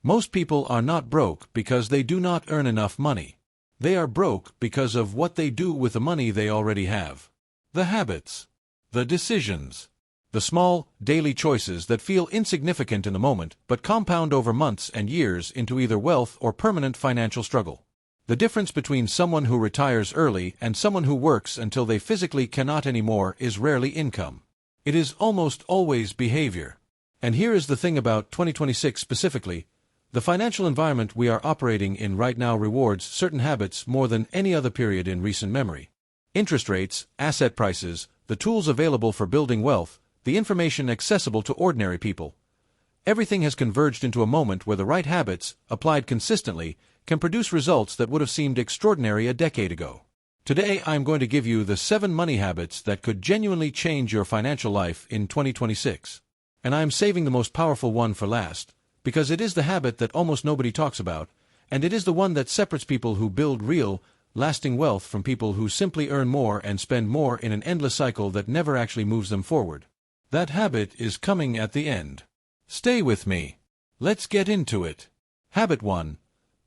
Most people are not broke because they do not earn enough money. They are broke because of what they do with the money they already have. The habits. The decisions. The small, daily choices that feel insignificant in the moment but compound over months and years into either wealth or permanent financial struggle. The difference between someone who retires early and someone who works until they physically cannot anymore is rarely income. It is almost always behavior. And here is the thing about 2026 specifically. The financial environment we are operating in right now rewards certain habits more than any other period in recent memory. Interest rates, asset prices, the tools available for building wealth, the information accessible to ordinary people. Everything has converged into a moment where the right habits, applied consistently, can produce results that would have seemed extraordinary a decade ago. Today I am going to give you the 7 money habits that could genuinely change your financial life in 2026. And I am saving the most powerful one for last, because it is the habit that almost nobody talks about, and it is the one that separates people who build real, lasting wealth from people who simply earn more and spend more in an endless cycle that never actually moves them forward. That habit is coming at the end. Stay with me. Let's get into it. Habit 1.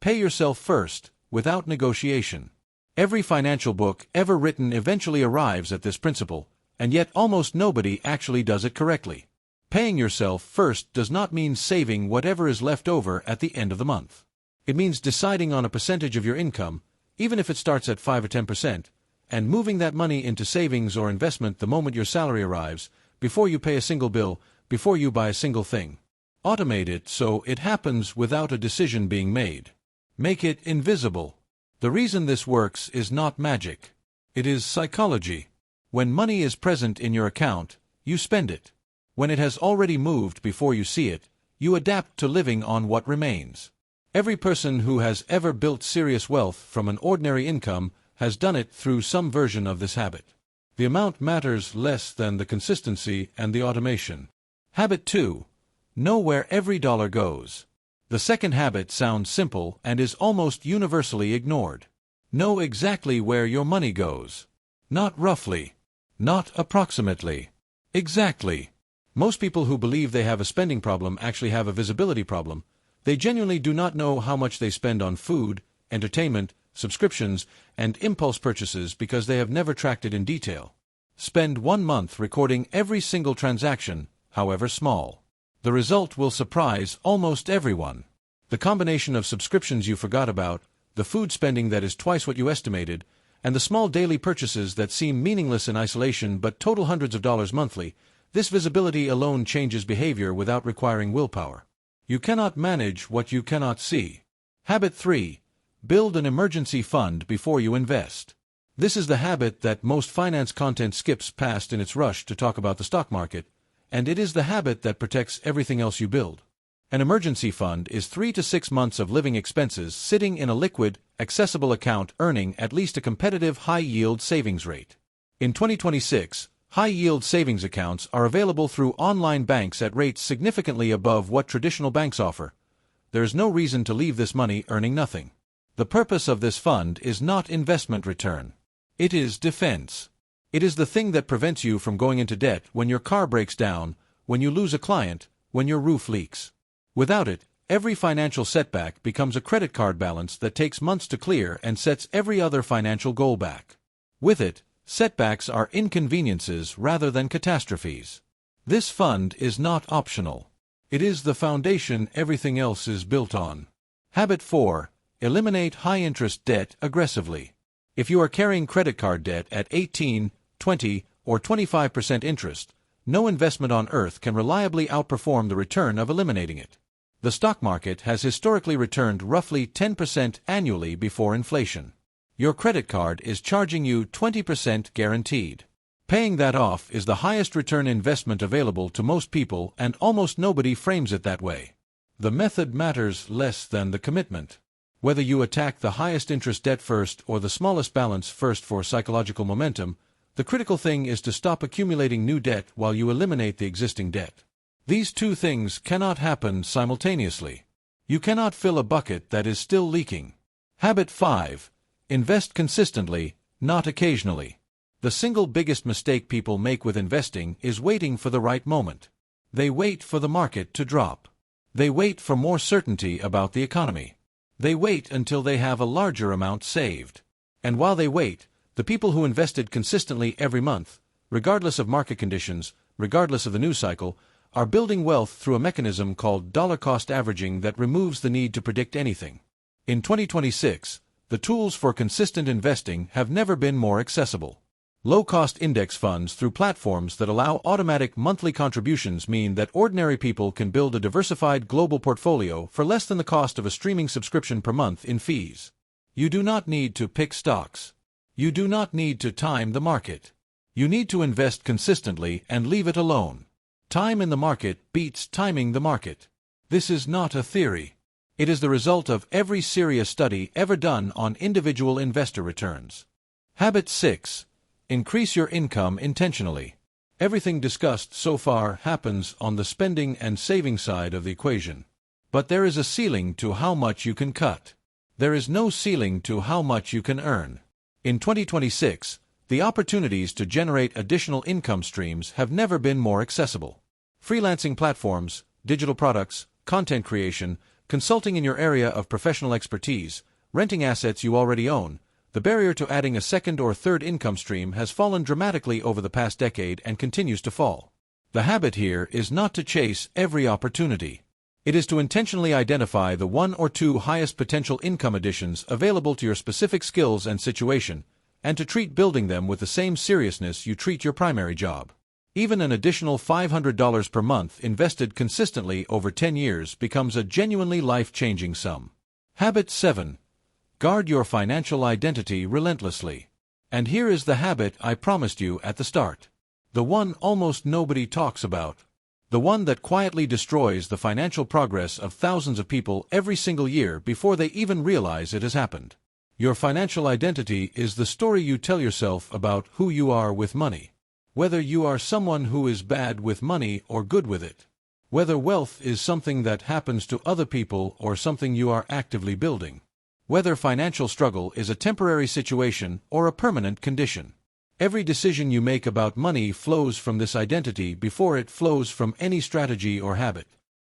Pay yourself first, without negotiation. Every financial book ever written eventually arrives at this principle, and yet almost nobody actually does it correctly. Paying yourself first does not mean saving whatever is left over at the end of the month. It means deciding on a percentage of your income, even if it starts at 5 or 10%, and moving that money into savings or investment the moment your salary arrives, before you pay a single bill, before you buy a single thing. Automate it so it happens without a decision being made. Make it invisible. The reason this works is not magic. It is psychology. When money is present in your account, you spend it. When it has already moved before you see it, you adapt to living on what remains. Every person who has ever built serious wealth from an ordinary income has done it through some version of this habit. The amount matters less than the consistency and the automation. Habit 2. Know where every dollar goes. The second habit sounds simple and is almost universally ignored. Know exactly where your money goes. Not roughly. Not approximately. Exactly. Most people who believe they have a spending problem actually have a visibility problem. They genuinely do not know how much they spend on food, entertainment, subscriptions, and impulse purchases because they have never tracked it in detail. Spend 1 month recording every single transaction, however small. The result will surprise almost everyone. The combination of subscriptions you forgot about, the food spending that is twice what you estimated, and the small daily purchases that seem meaningless in isolation but total hundreds of dollars monthly, this visibility alone changes behavior without requiring willpower. You cannot manage what you cannot see. Habit 3. Build an emergency fund before you invest. This is the habit that most finance content skips past in its rush to talk about the stock market, and it is the habit that protects everything else you build. An emergency fund is 3 to 6 months of living expenses sitting in a liquid, accessible account earning at least a competitive high-yield savings rate. In 2026, high-yield savings accounts are available through online banks at rates significantly above what traditional banks offer. There is no reason to leave this money earning nothing. The purpose of this fund is not investment return. It is defense. It is the thing that prevents you from going into debt when your car breaks down, when you lose a client, when your roof leaks. Without it, every financial setback becomes a credit card balance that takes months to clear and sets every other financial goal back. With it, setbacks are inconveniences rather than catastrophes. This fund is not optional. It is the foundation everything else is built on. Habit 4. Eliminate high-interest debt aggressively. If you are carrying credit card debt at 18, 20, or 25% interest, no investment on earth can reliably outperform the return of eliminating it. The stock market has historically returned roughly 10% annually before inflation. Your credit card is charging you 20% guaranteed. Paying that off is the highest return investment available to most people, and almost nobody frames it that way. The method matters less than the commitment. Whether you attack the highest interest debt first or the smallest balance first for psychological momentum, the critical thing is to stop accumulating new debt while you eliminate the existing debt. These two things cannot happen simultaneously. You cannot fill a bucket that is still leaking. Habit 5. Invest consistently, not occasionally. The single biggest mistake people make with investing is waiting for the right moment. They wait for the market to drop. They wait for more certainty about the economy. They wait until they have a larger amount saved. And while they wait, the people who invested consistently every month, regardless of market conditions, regardless of the news cycle, are building wealth through a mechanism called dollar-cost averaging that removes the need to predict anything. In 2026, the tools for consistent investing have never been more accessible. Low-cost index funds through platforms that allow automatic monthly contributions mean that ordinary people can build a diversified global portfolio for less than the cost of a streaming subscription per month in fees. You do not need to pick stocks. You do not need to time the market. You need to invest consistently and leave it alone. Time in the market beats timing the market. This is not a theory. It is the result of every serious study ever done on individual investor returns. Habit 6. Increase your income intentionally. Everything discussed so far happens on the spending and saving side of the equation. But there is a ceiling to how much you can cut. There is no ceiling to how much you can earn. In 2026, the opportunities to generate additional income streams have never been more accessible. Freelancing platforms, digital products, content creation, consulting in your area of professional expertise, renting assets you already own. The barrier to adding a second or third income stream has fallen dramatically over the past decade and continues to fall. The habit here is not to chase every opportunity. It is to intentionally identify the 1 or 2 highest potential income additions available to your specific skills and situation, and to treat building them with the same seriousness you treat your primary job. Even an additional $500 per month invested consistently over 10 years becomes a genuinely life-changing sum. Habit 7. Guard your financial identity relentlessly. And here is the habit I promised you at the start. The one almost nobody talks about. The one that quietly destroys the financial progress of thousands of people every single year before they even realize it has happened. Your financial identity is the story you tell yourself about who you are with money. Whether you are someone who is bad with money or good with it. Whether wealth is something that happens to other people or something you are actively building. Whether financial struggle is a temporary situation or a permanent condition. Every decision you make about money flows from this identity before it flows from any strategy or habit.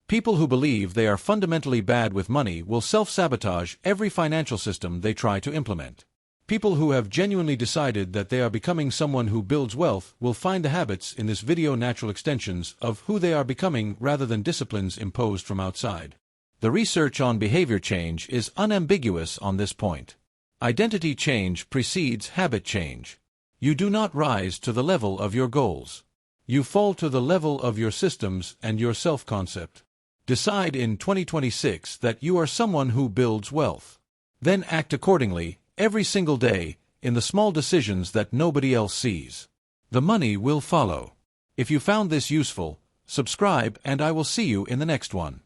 People who believe they are fundamentally bad with money will self-sabotage every financial system they try to implement. People who have genuinely decided that they are becoming someone who builds wealth will find the habits in this video natural extensions of who they are becoming rather than disciplines imposed from outside. The research on behavior change is unambiguous on this point. Identity change precedes habit change. You do not rise to the level of your goals. You fall to the level of your systems and your self-concept. Decide in 2026 that you are someone who builds wealth. Then act accordingly, every single day, in the small decisions that nobody else sees. The money will follow. If you found this useful, subscribe and I will see you in the next one.